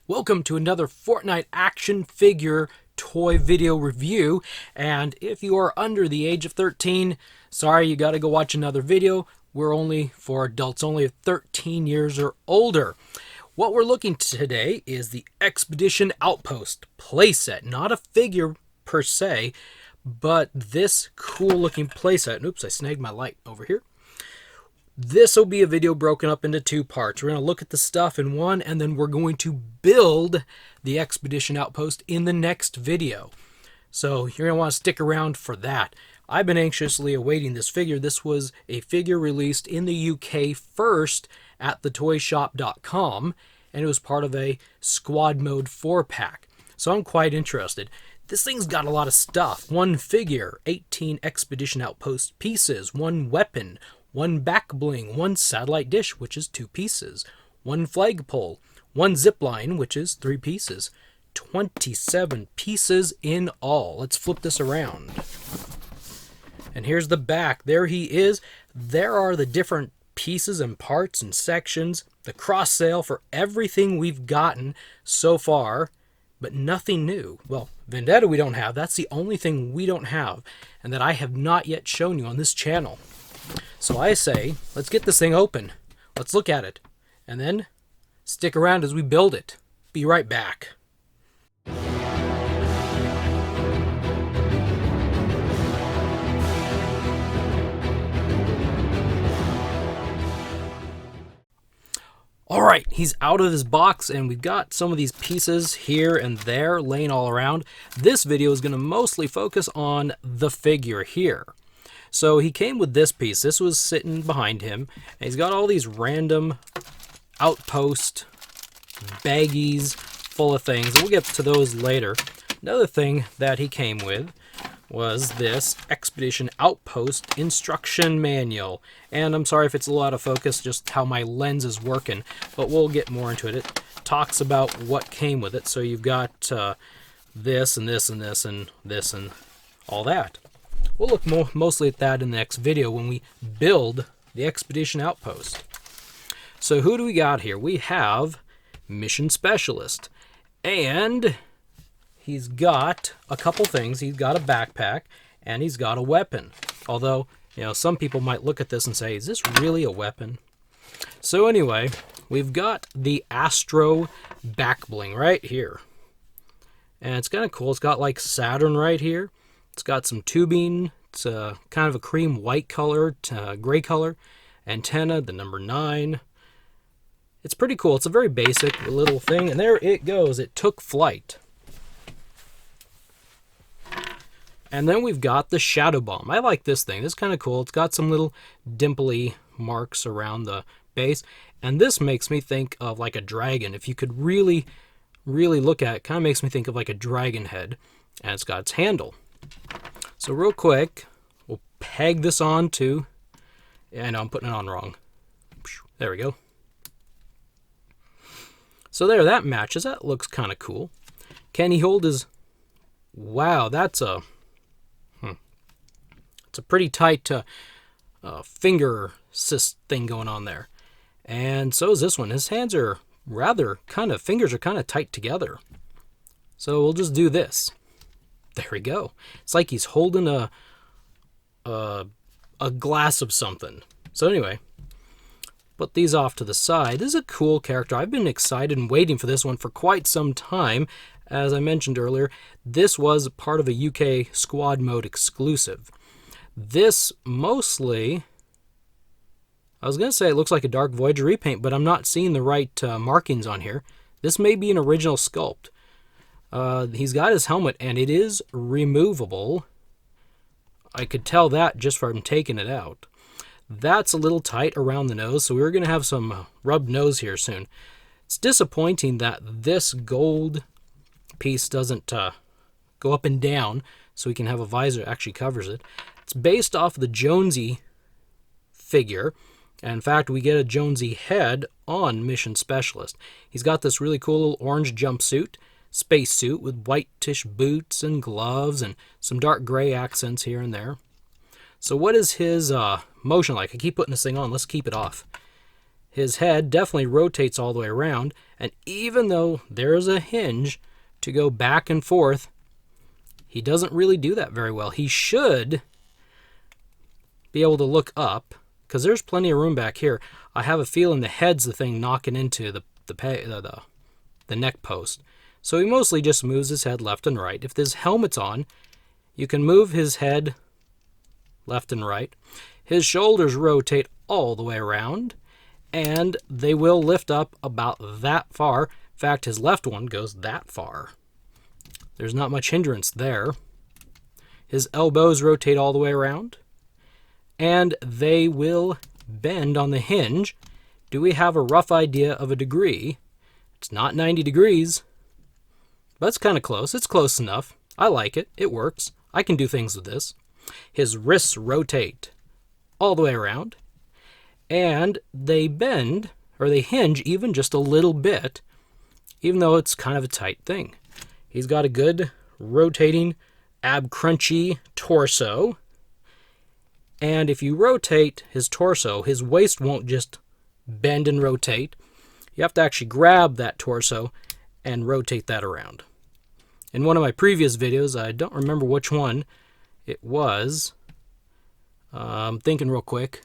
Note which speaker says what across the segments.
Speaker 1: Welcome to another Fortnite action figure toy video review, and if you are under the age of 13, sorry, you gotta go watch another video. We're only for adults, only 13 years or older. What we're looking at today is the Expedition Outpost playset, not a figure per se, but this cool looking playset. Oops, I snagged my light over here. This will be a video broken up into two parts. We're going to look at the stuff in one, and then we're going to build the Expedition Outpost in the next video. So you're going to want to stick around for that. I've been anxiously awaiting this figure. This was a figure released in the UK first at thetoyshop.com, and it was part of a Squad Mode 4-pack. So I'm quite interested. This thing's got a lot of stuff. One figure, 18 Expedition Outpost pieces, one weapon, one back bling, one satellite dish, which is 2 pieces, one flagpole, one zipline, which is 3 pieces, 27 pieces in all. Let's flip this around. And here's the back. There he is. There are the different pieces and parts and sections, the cross sale for everything we've gotten so far, but nothing new. Well, Vendetta we don't have. That's the only thing we don't have, and that I have not yet shown you on this channel. So I say, let's get this thing open. Let's look at it. And then stick around as we build it. Be right back. Alright, he's out of his box, and we've got some of these pieces here and there laying all around. This video is going to mostly focus on the figure here. So he came with this piece. This was sitting behind him. And he's got all these random outpost baggies full of things. We'll get to those later. Another thing that he came with was this Expedition Outpost instruction manual. And I'm sorry if it's a lot of focus, just how my lens is working, but we'll get more into it. It talks about what came with it. So you've got this and this and this and this and all that. We'll look mostly at that in the next video when we build the Expedition Outpost. So who do we got here? We have Mission Specialist. And he's got a couple things. He's got a backpack and he's got a weapon. Although, some people might look at this and say, is this really a weapon? So anyway, we've got the Astro back bling right here. And it's kind of cool. It's got like Saturn right here. It's got some tubing. It's kind of a cream white color, gray color. Antenna, the number 9. It's pretty cool. It's a very basic little thing. And there it goes. It took flight. And then we've got the Shadow Bomb. I like this thing. This is kind of cool. It's got some little dimply marks around the base. And this makes me think of like a dragon. If you could really, really look at it, kind of makes me think of like a dragon head. And it's got its handle. So real quick, we'll peg this on to, I know I'm putting it on wrong. There we go. So there, that matches. That looks kind of cool. Can he hold his, wow, that's a, it's a pretty tight finger cyst thing going on there. And so is this one. His hands are fingers are kind of tight together. So we'll just do this. There we go. It's like he's holding a glass of something. So anyway, put these off to the side. This is a cool character. I've been excited and waiting for this one for quite some time. As I mentioned earlier, this was part of a UK Squad Mode exclusive. This mostly, I was going to say it looks like a Dark Voyager repaint, but I'm not seeing the right markings on here. This may be an original sculpt. He's got his helmet, and it is removable. I could tell that just from taking it out. That's a little tight around the nose, so we're going to have some rubbed nose here soon. It's disappointing that this gold piece doesn't go up and down, so we can have a visor that actually covers it. It's based off the Jonesy figure. And in fact, we get a Jonesy head on Mission Specialist. He's got this really cool little orange jumpsuit. Spacesuit with whitish boots and gloves and some dark gray accents here and there. So what is his motion like? I keep putting this thing on. Let's keep it off. his head definitely rotates all the way around, and even though there's a hinge to go back and forth, he doesn't really do that very well. He should be able to look up, because there's plenty of room back here. I have a feeling the head's the thing knocking into the neck post. So he mostly just moves his head left and right. If this helmet's on, you can move his head left and right. His shoulders rotate all the way around, and they will lift up about that far. In fact, his left one goes that far. There's not much hindrance there. His elbows rotate all the way around, and they will bend on the hinge. Do we have a rough idea of a degree? It's not 90 degrees, but it's kind of close. It's close enough. I like it. It works. I can do things with this. His wrists rotate all the way around, and they bend, or they hinge even just a little bit, even though it's kind of a tight thing. He's got a good rotating, ab crunchy torso, and if you rotate his torso, his waist won't just bend and rotate. You have to actually grab that torso and rotate that around. In one of my previous videos, I don't remember which one it was. I'm thinking real quick.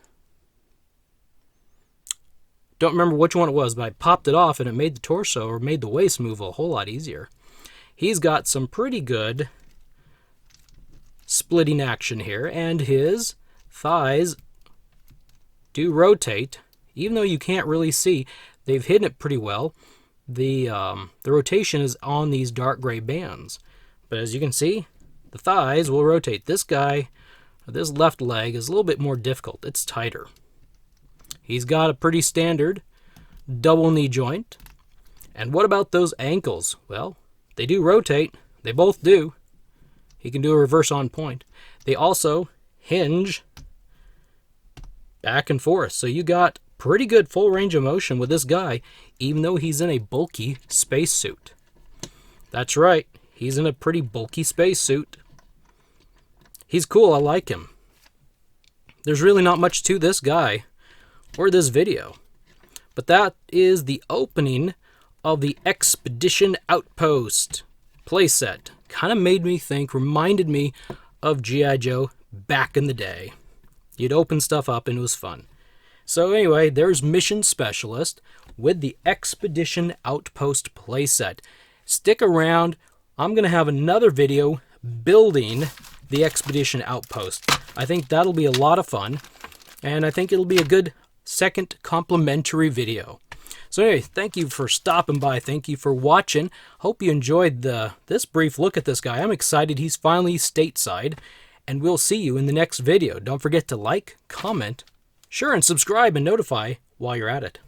Speaker 1: Don't remember which one it was, but I popped it off and it made the torso, or made the waist move a whole lot easier. He's got some pretty good splitting action here, and his thighs do rotate, even though you can't really see. They've hidden it pretty well. The rotation is on these dark gray bands, but as you can see, the thighs will rotate. This guy, this left leg, is a little bit more difficult. It's tighter. He's got a pretty standard double knee joint. And what about those ankles? Well, they do rotate. They both do. He can do a reverse on point. They also hinge back and forth. So you got pretty good full range of motion with this guy, even though he's in a bulky spacesuit. That's right. He's in a pretty bulky spacesuit. He's cool. I like him. There's really not much to this guy or this video. But that is the opening of the Expedition Outpost playset. Kind of made me think, reminded me of G.I. Joe back in the day. You'd open stuff up and it was fun. So anyway, there's Mission Specialist with the Expedition Outpost playset. Stick around. I'm going to have another video building the Expedition Outpost. I think that'll be a lot of fun, and I think it'll be a good second complimentary video. So anyway, thank you for stopping by. Thank you for watching. Hope you enjoyed this brief look at this guy. I'm excited he's finally stateside, and we'll see you in the next video. Don't forget to like, comment, share, and subscribe and notify while you're at it.